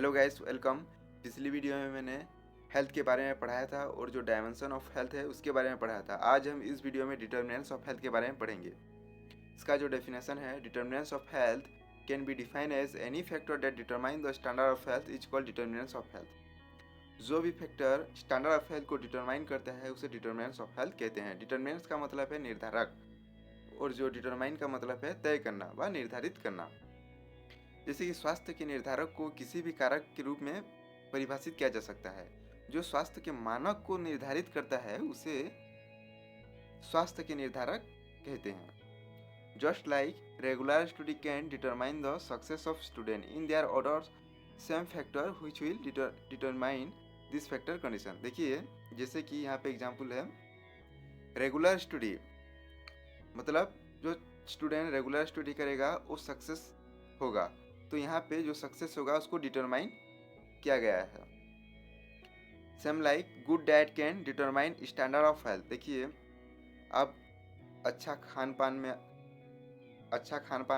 Hello guys, welcome. पिछली video में मैंने हेल्थ के बारे में पढ़ाया था और जो डायमेंशन ऑफ हेल्थ है उसके बारे में पढ़ाया था। आज हम इस वीडियो में डिटर्मिनेंट्स ऑफ हेल्थ के बारे में पढ़ेंगे। इसका जो डेफिनेशन है, determinants of health can be defined as any factor that determine the standard of health is called determinants of health. जो भी फैक्टर स्टैंडर्ड ऑफ हेल्थ को डिटरमाइन करता है उसे डिटर्मिनेंट्स ऑफ हेल्थ कहते हैं। डिटर्मिनेंट्स का मतलब है निर्धारक और जो डिटरमाइन का मतलब है तय करना व निर्धारित करना। जैसे कि स्वास्थ्य के निर्धारक को किसी भी कारक के रूप में परिभाषित किया जा सकता है। जो स्वास्थ्य के मानक को निर्धारित करता है उसे स्वास्थ्य के निर्धारक कहते हैं। Just like regular study can determine the success of student in their order same factor which will determine this factor condition. देखिए, जैसे कि यहाँ पे एग्जांपल है रेगुलर स्टडी, मतलब जो स्टूडेंट रेगुलर स्टडी करेगा वो सक्सेस होगा। तो यहाँ पे जो सक्सेस होगा उसको डिटरमाइन किया गया है। Same like good diet can determine standard of health. देखिए, आप अच्छा खान पान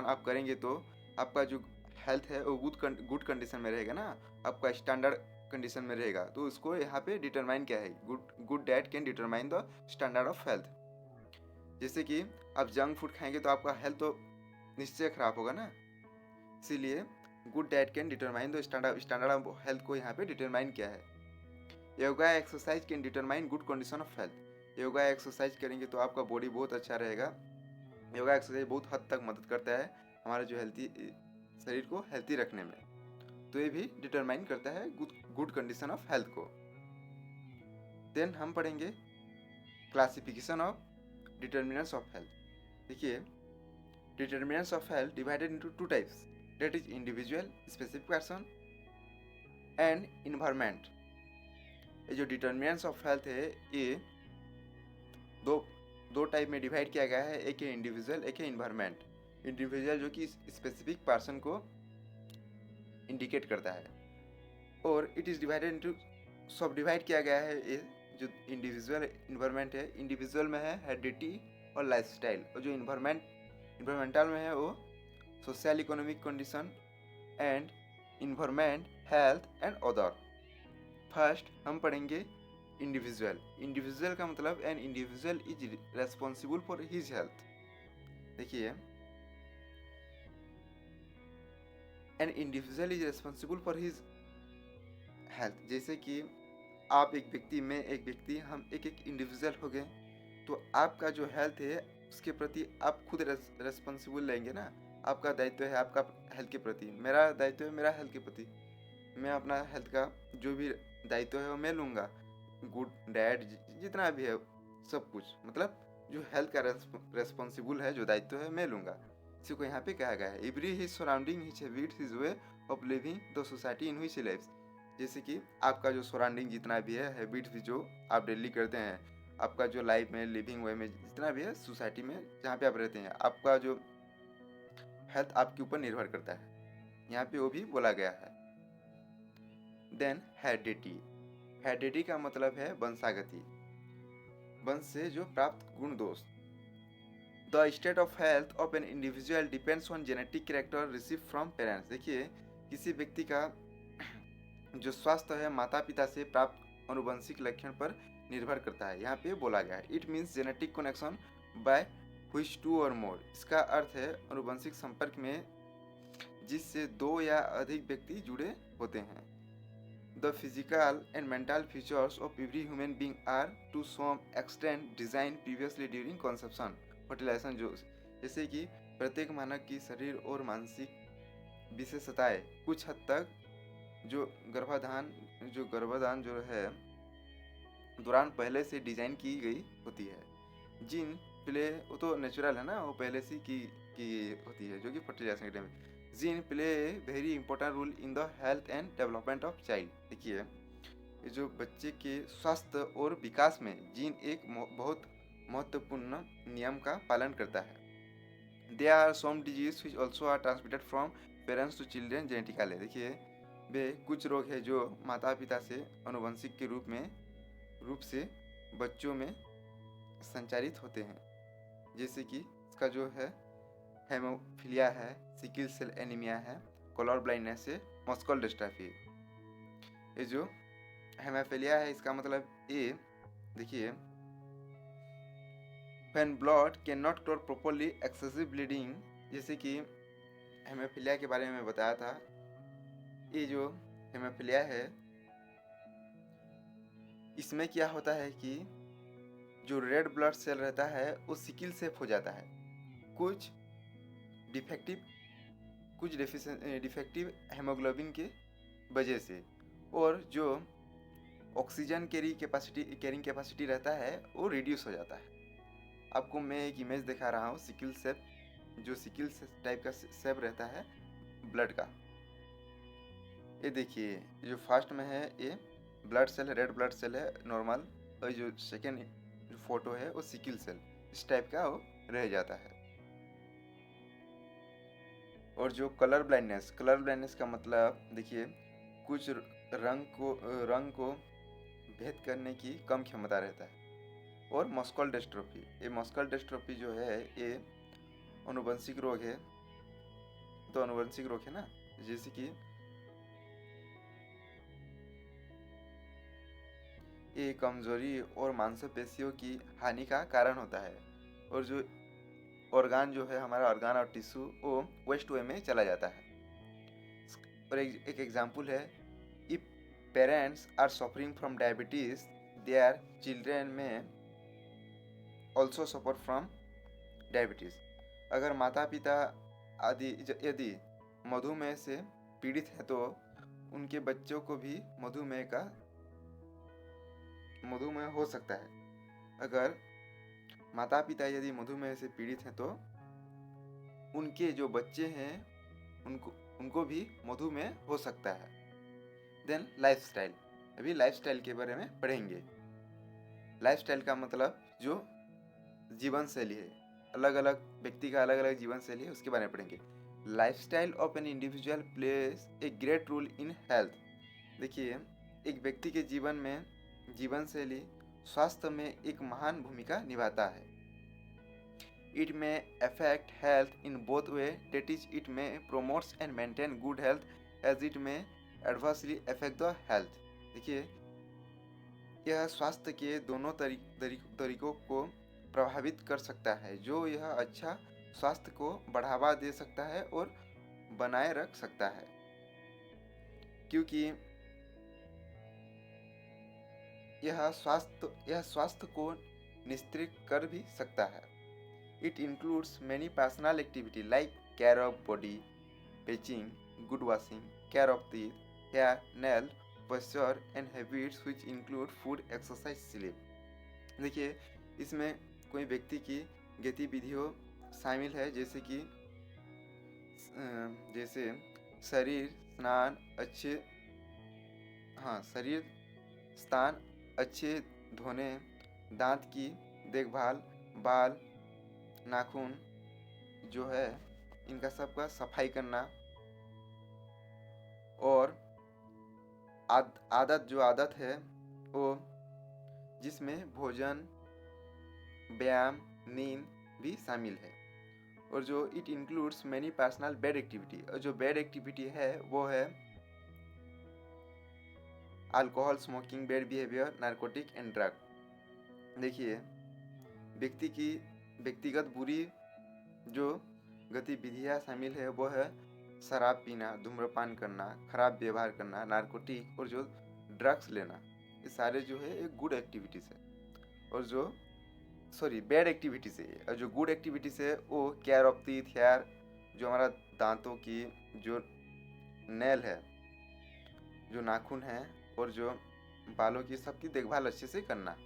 आप करेंगे तो आपका जो हेल्थ है वो गुड कंडीशन में रहेगा ना, आपका स्टैंडर्ड कंडीशन में रहेगा। तो उसको यहाँ पे डिटरमाइन क्या है, good diet can determine the standard of health. जैसे कि आप जंक फूड खाएंगे तो आपका हेल्थ तो निश्चय खराब होगा ना, इसीलिए good diet can determine the standard of health को यहाँ पे डिटरमाइन किया है। Yoga exercise can determine good condition of health. Yoga exercise करेंगे तो आपका बॉडी बहुत अच्छा रहेगा। योगा एक्सरसाइज बहुत हद तक मदद करता है हमारे जो हेल्थी शरीर को हेल्थी रखने में। तो ये भी डिटरमाइन करता है गुड कंडीशन ऑफ हेल्थ को। देन हम पढ़ेंगे classification of determinants of health. देखिए, determinants of health divided into two types, that is individual, specific person and environment। ये जो डिटर्मिनेंट्स ऑफ हेल्थ है ये दो टाइप में डिवाइड किया गया है, एक है इंडिविजुअल, एक है इन्वायरमेंट। इंडिविजुअल जो कि स्पेसिफिक पर्सन को इंडिकेट करता है, और इट इज डिवाइडेड इनटू सब डिवाइड किया गया है। ये जो इंडिविजुअल इन्वायरमेंट है, इंडिविजुअल में है हेरिडिटी और लाइफस्टाइल, और जो इन्वायरमेंटल में है वो social economic condition and environment, health and other. First हम पढ़ेंगे इंडिविजुअल। इंडिविजुअल का मतलब an individual is responsible for his health. देखिए, an individual is responsible for his health. जैसे कि आप एक व्यक्ति हम एक इंडिविजुअल हो गए, तो आपका जो हेल्थ है उसके प्रति आप खुद रेस्पॉन्सिबल लेंगे ना। आपका दायित्व है आपका हेल्थ के प्रति, मेरा दायित्व है मेरा हेल्थ के प्रति। मैं अपना हेल्थ का जो भी दायित्व है वो मैं लूँगा। गुड डाइट जितना भी है सब कुछ, मतलब जो हेल्थ का रेस्पॉन्सिबल है, जो दायित्व है मैं लूँगा। इसी को यहाँ पे कहा गया है। Every his surrounding his habit his way of living the society in which he lives. जैसे कि आपका जो सराउंडिंग जितना भी है, हैबिट भी जो आप डेली करते हैं, आपका जो लाइफ में लिविंग वे में जितना भी है, सोसाइटी में जहाँ पे आप रहते हैं, आपका जो हेल्थ आपके ऊपर निर्भर करता है, यहाँ पे वो भी बोला गया है। Then heredity. हेरिडिटी का मतलब है वंशागति, वंश से जो प्राप्त गुण दोष। The state of health of an individual depends on genetic character receive from parents. देखिए, किसी व्यक्ति का जो स्वास्थ्य है माता पिता से प्राप्त अनुवंशिक लक्षण पर निर्भर करता है, यहाँ पे बोला गया है। It means genetic connection by which to और मोर। इसका अर्थ है अनुवंशिक संपर्क में जिससे दो या अधिक व्यक्ति जुड़े होते हैं। The physical and mental features of every human being are to some extent designed previously during conception, fertilization। जो जैसे कि प्रत्येक मानव की शरीर और मानसिक विशेषताएं कुछ हद तक जो गर्भाधान जो है दौरान पहले से डिजाइन की गई होती है। जीन प्ले वो तो नेचुरल है ना, वो पहले से की होती है, जो कि फर्टिलाइजेशन के टाइम में। Gene play a very important role in the health and development of child. देखिए, ये जो बच्चे के स्वास्थ्य और विकास में जीन एक बहुत महत्वपूर्ण नियम का पालन करता है। They are some disease which also are transmitted from parents to children genetically. देखिए, वे कुछ रोग है जो माता पिता से अनुवंशिक के रूप से बच्चों में संचारित होते हैं। जैसे कि इसका जो है हेमोफीलिया है, सिकल सेल एनीमिया है, कलर ब्लाइंडनेस है, मस्कुलर डिस्ट्रॉफी। ये जो हेमोफिलिया है इसका मतलब ये देखिए, when blood can not clot properly excessive bleeding, जैसे कि हेमोफिलिया के बारे में बताया था। ये जो हेमोफिलिया है इसमें क्या होता है कि जो रेड ब्लड सेल रहता है वो सिकिल सेल हो जाता है, कुछ डिफेक्टिव डिफेक्टिव हेमोग्लोबिन के वजह से, और जो ऑक्सीजन कैरिंग कैपेसिटी रहता है वो रिड्यूस हो जाता है। आपको मैं एक इमेज दिखा रहा हूँ सिकिल सेप, जो सिकिल टाइप का सेप रहता है ब्लड का। ये देखिए जो फर्स्ट में है ये blood cell, red blood cell है नॉर्मल, और जो सेकेंड जो फोटो है वो सिकिल सेल इस टाइप का वो रह जाता है। और जो कलर ब्लाइंडनेस का मतलब देखिए, कुछ रंग को भेद करने की कम क्षमता रहता है। और मस्कुलर डिस्ट्रोफी, ये मस्कुलर डिस्ट्रोफी जो है ये आनुवंशिक रोग है। तो आनुवंशिक रोग है ना, जैसे कि ये कमजोरी और मांसपेशियों की हानि का कारण होता है। और जो ऑर्गान जो है हमारा ऑर्गान और टिश्यू वो वेस्ट वे में चला जाता है। और एक एग्जांपल है, if parents are suffering from diabetes their children में ऑल्सो सफर फ्रॉम डायबिटीज। अगर माता पिता आदि यदि मधुमेह से पीड़ित है तो उनके बच्चों को भी मधुमेह हो सकता है। अगर माता पिता यदि मधुमेह से पीड़ित हैं तो उनके जो बच्चे हैं उनको भी मधुमेह हो सकता है। देन लाइफस्टाइल, अभी लाइफस्टाइल के बारे में पढ़ेंगे। लाइफस्टाइल का मतलब जो जीवन शैली है, अलग अलग व्यक्ति का अलग अलग जीवन शैली है, उसके बारे में पढ़ेंगे। Lifestyle of an individual plays a great role in health. देखिए एक व्यक्ति के जीवन में जीवन शैली स्वास्थ्य में एक महान भूमिका निभाता है। It may affect health in both way, that is it may promotes and maintain good health as it may adversely affect the health. देखिए यह स्वास्थ्य के दोनों तरीकों को प्रभावित कर सकता है, जो यह अच्छा स्वास्थ्य को बढ़ावा दे सकता है और बनाए रख सकता है, क्योंकि यह स्वास्थ्य को नियंत्रित कर भी सकता है। It includes many personal activity like care of body, patching, good washing, care of teeth, hair, nail, posture and habits which include food, exercise, sleep। देखिए इसमें कोई व्यक्ति की गतिविधियों शामिल है, जैसे शरीर स्थान अच्छे धोने, दांत की देखभाल, बाल, नाखून जो है इनका सबका सफाई करना, और आदत है वो जिसमें भोजन, व्यायाम, नींद भी शामिल है। और जो it includes many personal bad activity, और जो बैड एक्टिविटी है वो है alcohol, smoking, bad behaviour, narcotic and drug. देखिए व्यक्ति की व्यक्तिगत बुरी जो गतिविधियाँ शामिल है वो है शराब पीना, धूम्रपान करना, खराब व्यवहार करना, नारकोटिक और जो ड्रग्स लेना, ये सारे जो है एक गुड एक्टिविटीज़ है। और जो बैड एक्टिविटीज़ है। और जो गुड एक्टिविटीज़ है वो केयर ऑफ टीथ, हेयर, जो हमारा दांतों की जो नेल है, जो नाखून है, और जो बालों की सबकी देखभाल अच्छे से करना।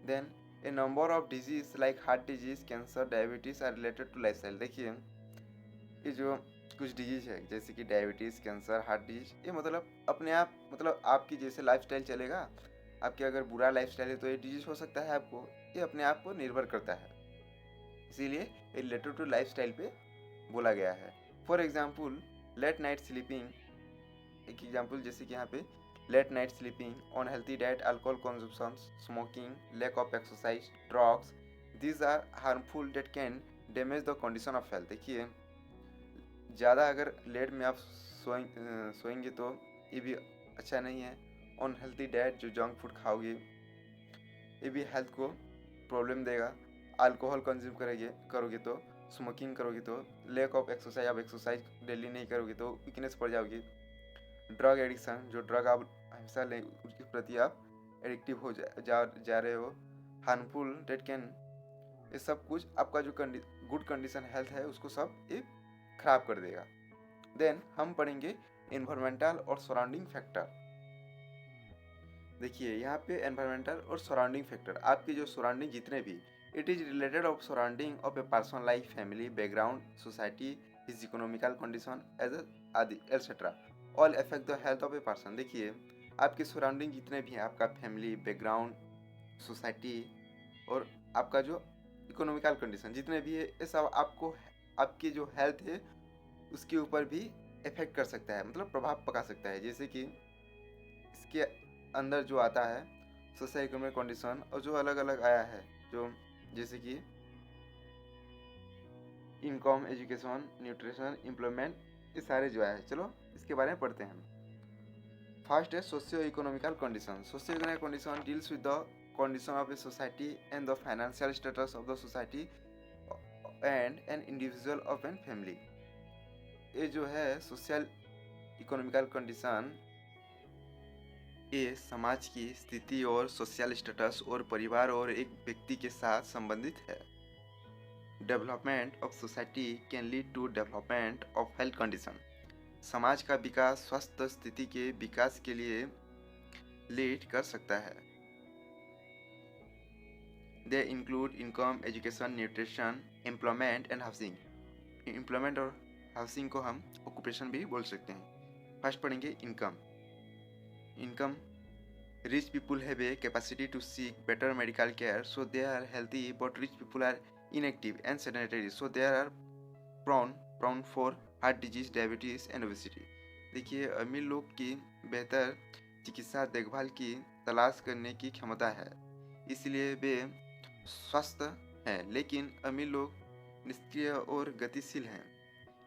Then a number of disease like heart disease, cancer, diabetes are related to lifestyle. देखिए ये जो कुछ डिजीज है जैसे कि डायबिटीज़, कैंसर, हार्ट डिजीज, ये मतलब अपने आप मतलब आपकी जैसे लाइफस्टाइल चलेगा, आपके अगर बुरा लाइफस्टाइल है तो ये डिजीज हो सकता है आपको, ये अपने आप को निर्भर करता है। इसीलिए ये रिलेटेड टू लाइफस्टाइल पे बोला गया है। For example late night sleeping, एक एग्जाम्पल जैसे कि यहाँ पे late night sleeping, unhealthy diet, alcohol consumption, smoking, lack of exercise, drugs, these are harmful that can damage the condition of health. देखिए ज़्यादा अगर लेट में आप सोएंगे तो ये भी अच्छा नहीं है। अनहेल्थी डाइट, जो जंक फूड खाओगे ये भी हेल्थ को प्रॉब्लम देगा। अल्कोहल कंज्यूम करोगे तो, स्मोकिंग करोगे तो, लैक ऑफ एक्सरसाइज, आप एक्सरसाइज डेली नहीं करोगे तो वीकनेस पड़ जाओगी। ड्रग एडिक्शन, जो ड्रग आप हमेशा ले उसके प्रति आप एडिक्टिव हो जा रहे हो, हार्मफुल डेट कैन, ये सब कुछ आपका जो गुड कंडीशन हेल्थ है उसको सब ये खराब कर देगा। देन हम पढ़ेंगे एनवायरमेंटल और सराउंडिंग फैक्टर। देखिए यहाँ पे एनवायरमेंटल और सराउंडिंग फैक्टर, आपकी जो सराउंडिंग जितने भी, it is related of surrounding of a person like family background, society, his economical condition as आदि etcetera, all affect the health of a person. देखिए आपके सराउंडिंग जितने भी हैं, आपका फैमिली बैकग्राउंड, सोसाइटी और आपका जो इकोनॉमिकल कंडीशन जितने भी है, ये सब आपको आपकी जो हेल्थ है उसके ऊपर भी इफेक्ट कर सकता है, मतलब प्रभाव पका सकता है। जैसे कि इसके अंदर जो आता है सोशल इकोनॉमिक कंडीशन, और जो अलग अलग आया है, जो जैसे कि इनकम, एजुकेशन, न्यूट्रिशन, एम्प्लॉयमेंट, ये सारे जो आया है, चलो इसके बारे में पढ़ते हैं। फर्स्ट है socio economical condition. Socio economic condition deals with the condition of a society and the financial status of the society and an individual of an family. ये जो है सोशल इकोनॉमिकल कंडीशन, ये समाज की स्थिति और सोशल स्टेटस और परिवार और एक व्यक्ति के साथ संबंधित है। Development of society can lead to development of health condition. समाज का विकास स्वस्थ स्थिति के विकास के लिए लीड कर सकता है। They include income, education, nutrition, employment and housing. Employment और हाउसिंग को हम ऑक्यूपेशन भी बोल सकते हैं। फर्स्ट पढ़ेंगे income. Income, rich people have a capacity to seek better medical care, so they are healthy, but rich people are inactive and sedentary, so they are prone for heart disease, diabetes and obesity। देखिए अमीर लोग की बेहतर चिकित्सा देखभाल की तलाश करने की क्षमता है, इसलिए वे स्वस्थ हैं, लेकिन अमीर लोग निष्क्रिय और गतिशील हैं,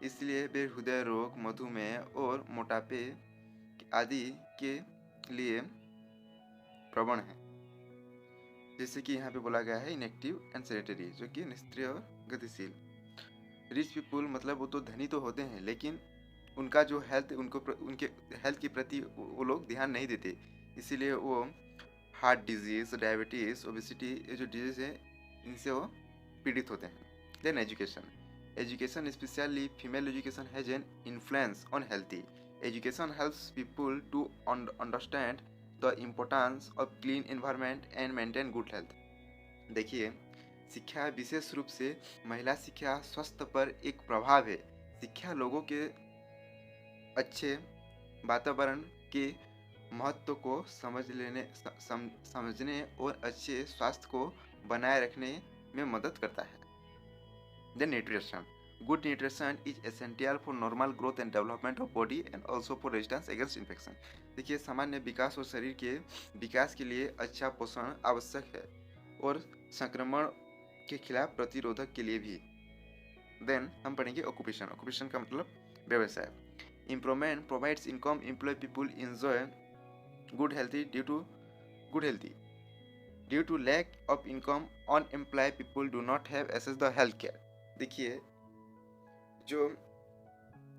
इसलिए वे हृदय रोग, मधुमेह और मोटापे आदि के लिए प्रवण है। जैसे कि यहाँ पे बोला गया है इनएक्टिव एंड सेडेंटरी, जो कि निष्क्रिय और गतिशील। रिच पीपुल मतलब वो तो धनी तो होते हैं, लेकिन उनका जो हेल्थ, उनके हेल्थ के प्रति वो लोग ध्यान नहीं देते, इसीलिए वो हार्ट डिजीज, डायबिटीज, ओबेसिटी, ये जो डिजीज है इनसे वो पीड़ित होते हैं। Then education. Education specially female education has an influence on healthy. Education helps people to understand the importance of clean environment and maintain good health. देखिए शिक्षा, विशेष रूप से महिला शिक्षा, स्वास्थ्य पर एक प्रभाव है। शिक्षा लोगों के अच्छे वातावरण के महत्व को समझने और अच्छे स्वास्थ्य को बनाए रखने में मदद करता है। Then nutrition. Good nutrition is essential for normal growth and development of body and also for resistance against infection। देखिए सामान्य विकास और शरीर के विकास के लिए अच्छा पोषण आवश्यक है और संक्रमण के खिलाफ प्रतिरोधक के लिए भी। देन हम पढ़ेंगे ऑक्यूपेशन। ऑक्यूपेशन का मतलब व्यवसाय। Employment provides income, employ people enjoy good healthy due to lack of income, unemployed people do not have access to health care। देखिए जो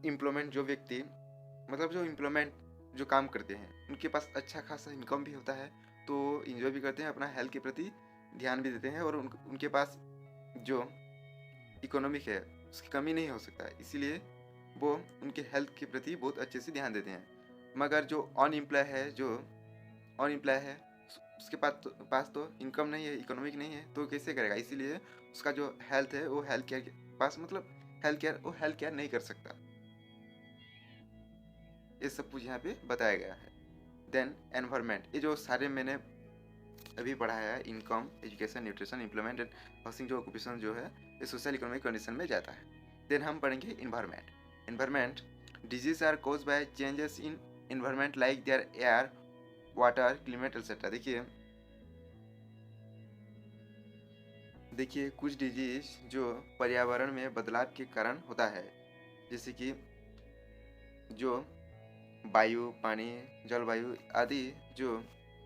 एम्प्लॉयमेंट, जो व्यक्ति मतलब जो एम्प्लॉयमेंट जो काम करते हैं, उनके पास अच्छा खासा इनकम भी होता है, तो इंजॉय भी करते हैं, अपना हेल्थ के प्रति ध्यान भी देते हैं, और उनके पास जो इकोनॉमिक है उसकी कमी नहीं हो सकता है, इसीलिए वो उनके हेल्थ के प्रति बहुत अच्छे से ध्यान देते हैं। मगर जो अनएम्प्लॉय है उसके पास तो इनकम नहीं है, इकोनॉमिक नहीं है, तो कैसे करेगा? इसीलिए उसका जो हेल्थ है वो हेल्थ केयर के पास, मतलब हेल्थ केयर नहीं कर सकता। ये सब कुछ यहाँ पे बताया गया है। देन एनवायरनमेंट, ये जो सारे मैंने अभी पढ़ाया है, income, education, nutrition, employment and housing, जो ऑक्यूपेशन जो है ये सोशल इकोनॉमिक कंडीशन में जाता है। देन हम पढ़ेंगे environment. Environment, disease are caused by changes in environment like their air, water, climate etcetera. देखिए कुछ डिजीज जो पर्यावरण में बदलाव के कारण होता है, जैसे कि जो वायु, पानी, जलवायु आदि जो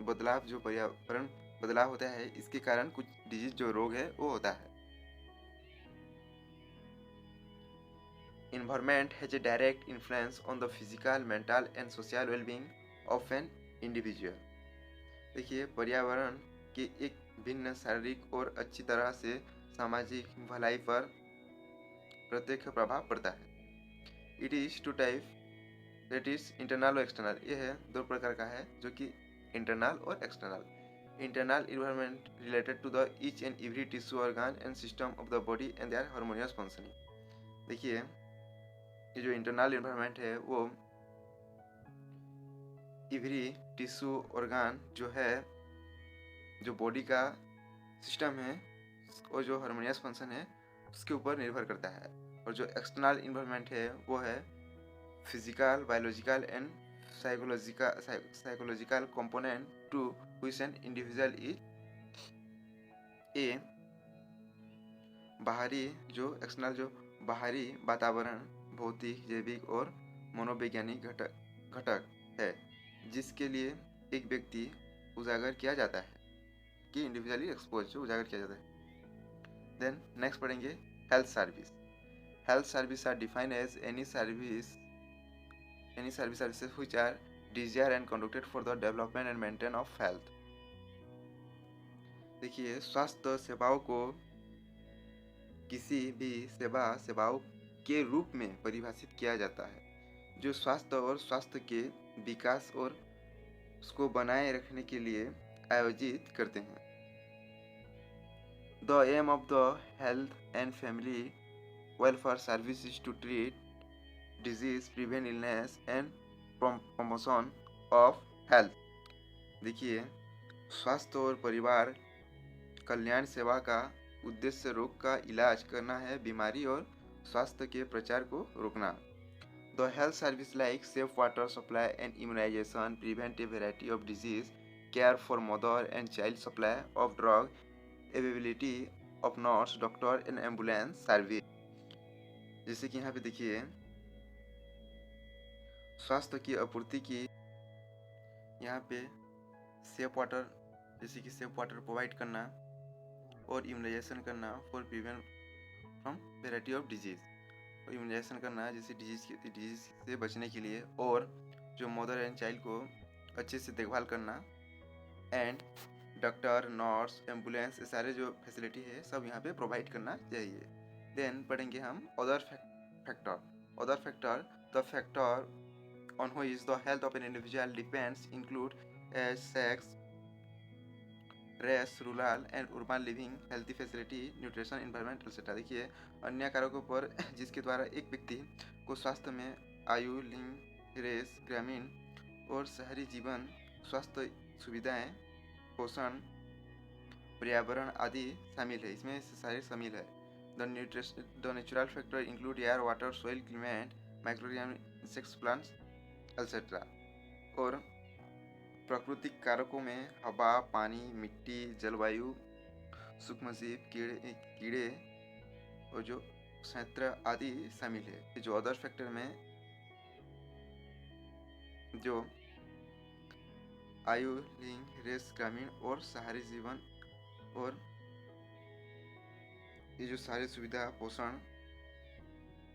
बदलाव, जो पर्यावरण बदलाव होता है, इसके कारण कुछ डिजीज, जो रोग है, वो होता है। Environment has a direct influence on the physical, mental and social well-being of an individual। देखिए, पर्यावरण के एक भिन्न शारीरिक और अच्छी तरह से सामाजिक भलाई पर प्रत्यक्ष प्रभाव पड़ता है। It is two type, that is internal और एक्सटर्नल। यह है दो प्रकार का है, जो कि इंटरनल और external. Internal environment related to the each and every tissue, organ and system of the body and their harmonious functioning. देखिए, ये जो इंटरनल इन्वायरमेंट है, वो एवरी टिश्यू, ऑर्गन जो है, जो बॉडी का सिस्टम है और जो हार्मोनियस फंक्शन है, उसके ऊपर निर्भर करता है। और जो एक्सटर्नल इन्वायरमेंट है, वो है physical, biological and psychological component to which an individual is a. बाहरी, जो एक्सटर्नल, जो बाहरी वातावरण भौतिक, जैविक और मनोवैज्ञानिक घटक है, जिसके लिए एक व्यक्ति उजागर किया जाता है, कि इंडिविजुअली एक्सपोज, जो उजागर किया जाता है। देन नेक्स्ट पढ़ेंगे health service. Health service are defined as any services which are desire and conducted for the development and maintain of health. देखिए, स्वास्थ्य सेवाओं को किसी भी सेवाओं के रूप में परिभाषित किया जाता है, जो स्वास्थ्य और स्वास्थ्य के विकास और उसको बनाए रखने के लिए आयोजित करते हैं। The aim of the health and family welfare service is to treat disease, prevent illness and promotion of health. देखिए, स्वास्थ्य और परिवार कल्याण सेवा का उद्देश्य रोग का इलाज करना है, बीमारी और स्वास्थ्य के प्रचार को रोकना। The health service like safe water supply and immunisation, prevent a variety of disease, care for mother and child, supply of drug, availability of nurse, doctor and ambulance service. जैसे कि यहाँ पे देखिए, स्वास्थ्य की आपूर्ति की, यहाँ पे सेफ वाटर, जैसे कि सेफ वाटर प्रोवाइड करना और इम्यूनाइजेशन करना for prevent from variety of disease, और इम्यूनाइजेशन करना जैसे डिजीज से बचने के लिए, और जो मदर एंड चाइल्ड को अच्छे से देखभाल करना, एंड डॉक्टर, नर्स, एम्बुलेंस, ये सारे जो फैसिलिटी है, सब यहाँ पे प्रोवाइड करना चाहिए। देन पढ़ेंगे हम other factor. The factor on which the health of an individual depends include sex, race, rural and urban living, healthy facility, nutrition, environment etc। देखिए, अन्य कारकों पर जिसके द्वारा एक व्यक्ति को स्वास्थ्य में आयु, लिंग, रेस, ग्रामीण और शहरी जीवन, स्वास्थ्य सुविधाएं, पोषण, पर्यावरण आदि शामिल है। इसमें सारे शामिल है। The natural factor include air, water, soil, climate, microorganism, insects, plants etcetera. और प्राकृतिक कारकों में हवा, पानी, मिट्टी, जलवायु, सूक्ष्मजीव, कीड़े और जो क्षेत्र आदि शामिल है। जो अदर फैक्टर में जो आयु, लिंग, रेस, ग्रामीण और शहरी जीवन, और ये जो सारी सुविधा, पोषण,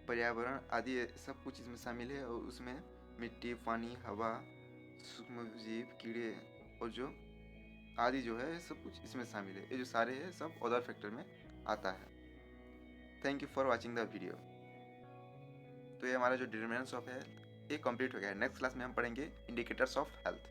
पर्यावरण आदि सब कुछ इसमें शामिल है। और उसमें मिट्टी, पानी, हवा, सूक्ष्मजीव, कीड़े और जो आदि जो है, सब कुछ इसमें शामिल है। ये जो सारे हैं, सब अदर फैक्टर में आता है। Thank you for watching the video. तो ये हमारा जो डिटरमिनेंट्स ऑफ हेल्थ, ये कंप्लीट हो गया है। नेक्स्ट क्लास में हम पढ़ेंगे इंडिकेटर्स ऑफ हेल्थ।